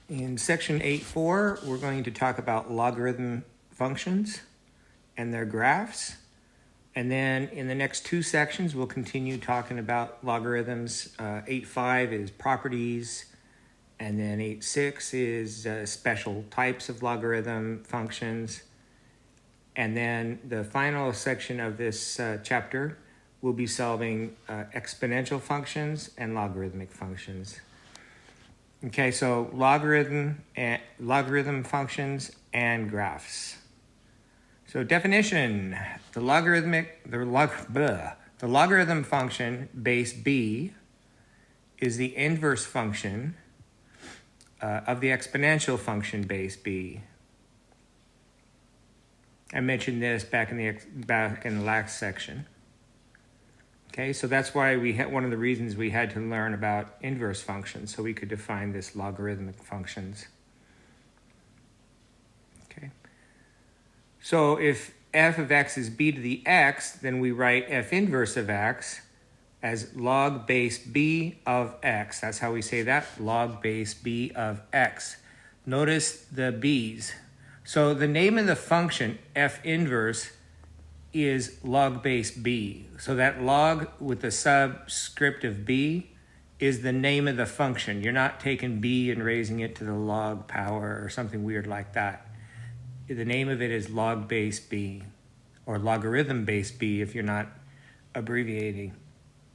In section 8.4, we're going to talk about logarithm functions and their graphs. And then in the next two sections, we'll continue talking about logarithms. 8.5 is properties, and then 8.6 is special types of logarithm functions. And then the final section of this chapter will be solving exponential functions and logarithmic functions. Okay, so logarithm functions and graphs. So definition: the logarithm function base b is the inverse function of the exponential function base b. I mentioned this back in the last section. Okay, so that's why one of the reasons we had to learn about inverse functions, so we could define this logarithmic functions. Okay, so if f of x is b to the x, then we write f inverse of x as log base b of x. That's how we say that, log base b of x. Notice the b's. So the name of the function, f inverse, is log base b. So that log with the subscript of b is the name of the function. You're not taking b and raising it to the log power or something weird like that. The name of it is log base b, or logarithm base b if you're not abbreviating.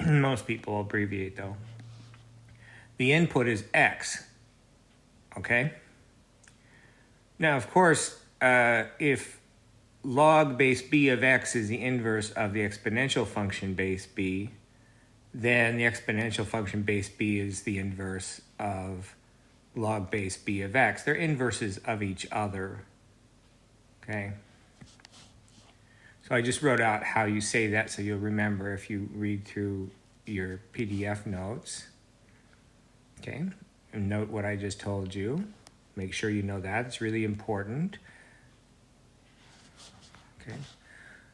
Most people abbreviate though. The input is x, okay? Now, of course, if log base b of x is the inverse of the exponential function base b, then the exponential function base b is the inverse of log base b of x. They're inverses of each other, okay? So I just wrote out how you say that so you'll remember if you read through your PDF notes, okay? And note what I just told you. Make sure you know that. It's really important. Okay.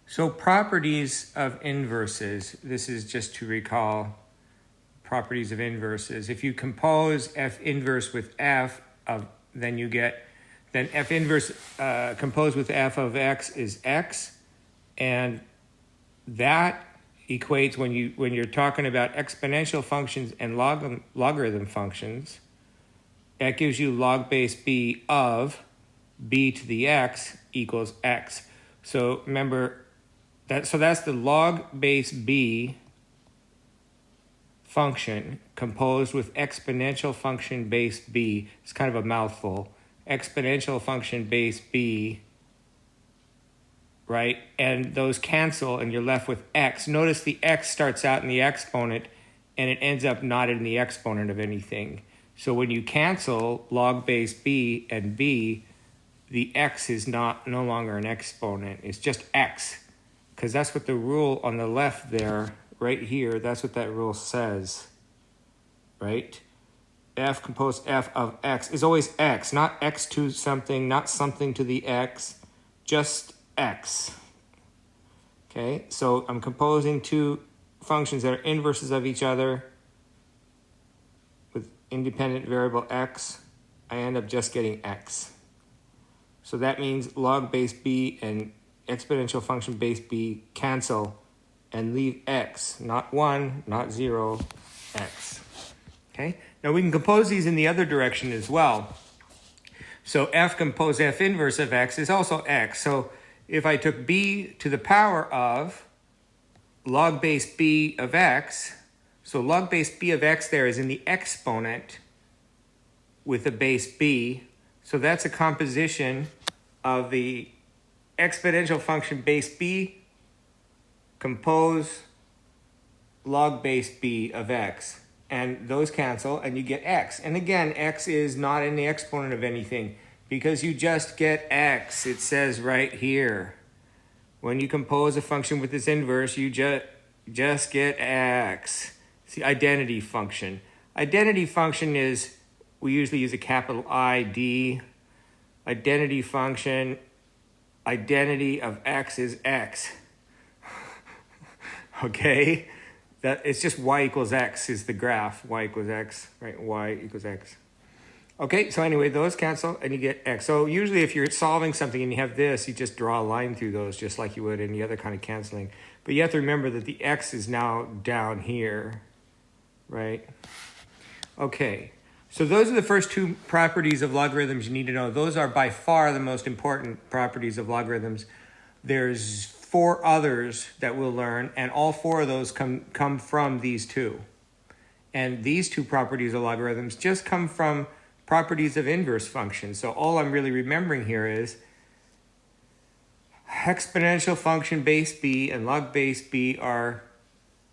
So properties of inverses. This is just to recall properties of inverses. If you compose f inverse with f of, then f inverse composed with f of x is x, and that equates when you're talking about exponential functions and logarithm functions. That gives you log base b of b to the x equals x. So remember that. So that's the log base b function composed with exponential function base b. It's kind of a mouthful. Exponential function base b, right? And those cancel, and you're left with x. Notice the x starts out in the exponent, and it ends up not in the exponent of anything. So when you cancel log base b and b, the x is no longer an exponent. It's just x, because that's what the rule on the left there, right here, that's what that rule says, right? F composed f of x is always x, not x to something, not something to the x, just x. Okay, so I'm composing two functions that are inverses of each other with independent variable x. I end up just getting x. So that means log base b and exponential function base b cancel and leave x, not 1, not 0, x. Okay? Now we can compose these in the other direction as well. So f compose f inverse of x is also x. So if I took b to the power of log base b of x, so log base b of x there is in the exponent with a base b. So that's a composition of the exponential function base b compose log base b of x. And those cancel, and you get x. And again, x is not in the exponent of anything because you just get x. It says right here. When you compose a function with this inverse, you just get x. It's the identity function. Identity function is, we usually use a capital ID. Identity function, identity of x is x. Okay? That it's just y equals x is the graph. Y equals x, right? Y equals x. Okay, so anyway, those cancel and you get x. So usually if you're solving something and you have this, you just draw a line through those just like you would any other kind of canceling. But you have to remember that the x is now down here, right? Okay, so those are the first two properties of logarithms you need to know. Those are by far the most important properties of logarithms. There's 4 others that we'll learn, and all 4 of those come from these two. And these 2 properties of logarithms just come from properties of inverse functions. So all I'm really remembering here is exponential function base b and log base b are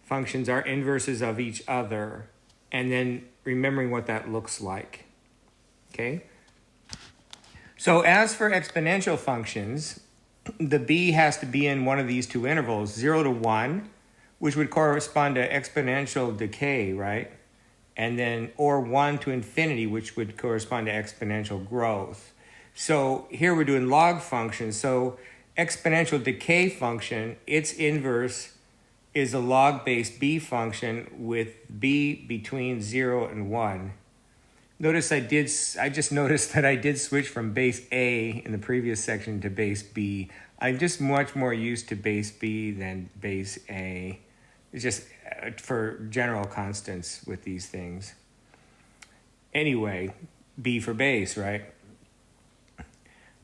functions are inverses of each other. And then remembering what that looks like. Okay? So as for exponential functions, the b has to be in one of these 2 intervals, 0 to 1, which would correspond to exponential decay, right? And then, or 1 to infinity, which would correspond to exponential growth. So here we're doing log functions. So exponential decay function, its inverse is a log base b function with b between 0 and 1. Notice I just noticed that I did switch from base A in the previous section to base B. I'm just much more used to base B than base A. It's just for general constants with these things. Anyway, B for base, right?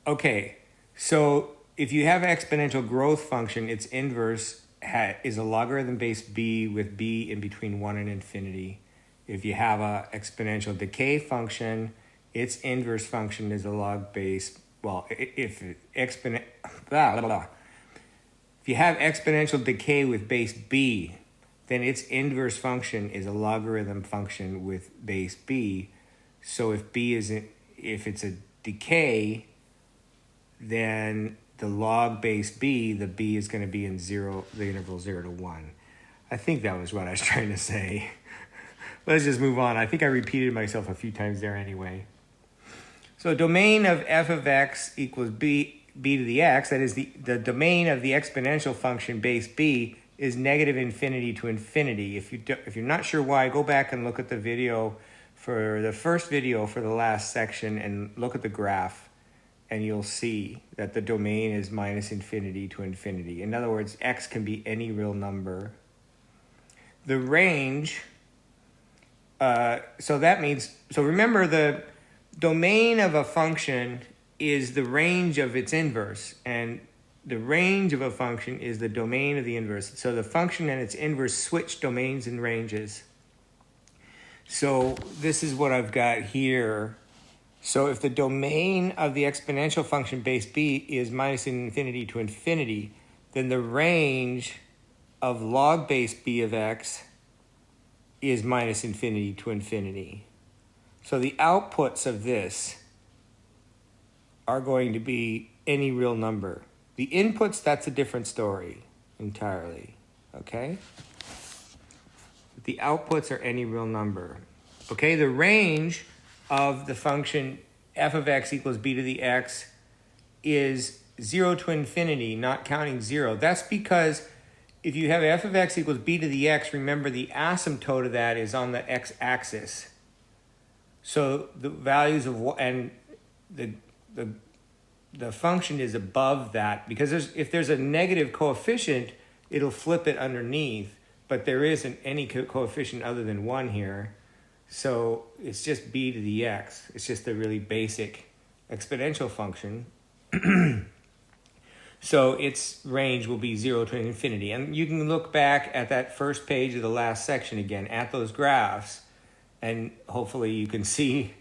Okay, so if you have an exponential growth function, its inverse is a logarithm base b with b in between 1 and infinity. If you have an exponential decay function, its inverse function is a log base, well, if you have exponential decay with base b, then its inverse function is a logarithm function with base b. So if it's a decay, then the log base b, the b is going to be in the interval 0 to 1. I think that was what I was trying to say. Let's just move on. I think I repeated myself a few times there anyway. So domain of f of x equals b to the x, that is the domain of the exponential function base b, is negative infinity to infinity. If you're not sure why, go back and look at the video for the first video for the last section and look at the graph, and you'll see that the domain is minus infinity to infinity. In other words, x can be any real number. The range, so remember the domain of a function is the range of its inverse, and the range of a function is the domain of the inverse. So the function and its inverse switch domains and ranges. So this is what I've got here. So if the domain of the exponential function base b is minus infinity to infinity, then the range of log base b of x is minus infinity to infinity. So the outputs of this are going to be any real number. The inputs, that's a different story entirely, okay? The outputs are any real number. Okay, the range of the function f of x equals b to the x is 0 to infinity, not counting 0. That's because if you have f of x equals b to the x, remember the asymptote of that is on the x-axis. So the values of and the function is above that, because if there's a negative coefficient, it'll flip it underneath, but there isn't any coefficient other than 1 here. So it's just b to the x. It's just a really basic exponential function. So its range will be 0 to infinity. And you can look back at that first page of the last section again, at those graphs, and hopefully you can see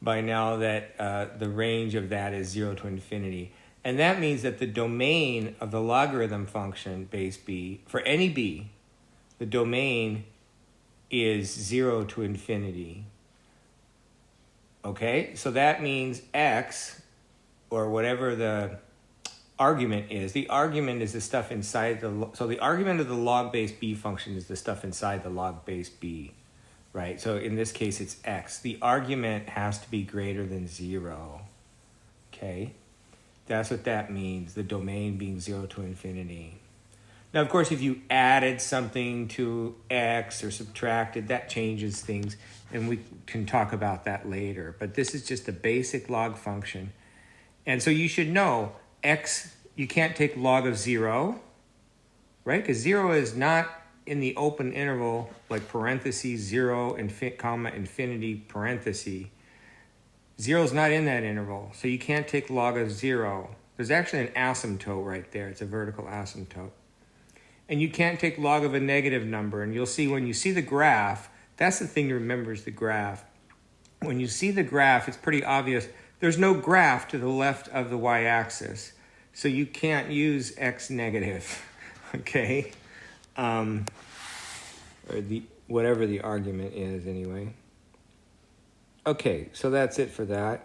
by now that the range of that is 0 to infinity. And that means that the domain of the logarithm function base b, for any b, the domain is 0 to infinity. Okay, so that means x, or whatever the argument is, the argument is the stuff inside so the argument of the log base b function is the stuff inside the log base b, right? So in this case, it's x. The argument has to be greater than 0, okay? That's what that means, the domain being 0 to infinity. Now, of course, if you added something to x or subtracted, that changes things, and we can talk about that later. But this is just a basic log function. And so you should know x, you can't take log of 0, right? Because 0 is not in the open interval, like parentheses, 0, comma, infinity, parenthesis. 0 is not in that interval, so you can't take log of 0. There's actually an asymptote right there. It's a vertical asymptote. And you can't take log of a negative number. And you'll see when you see the graph, that's the thing to remember is the graph. When you see the graph, it's pretty obvious. There's no graph to the left of the y-axis. So you can't use x negative, okay? Or whatever the argument is anyway. Okay, so that's it for that.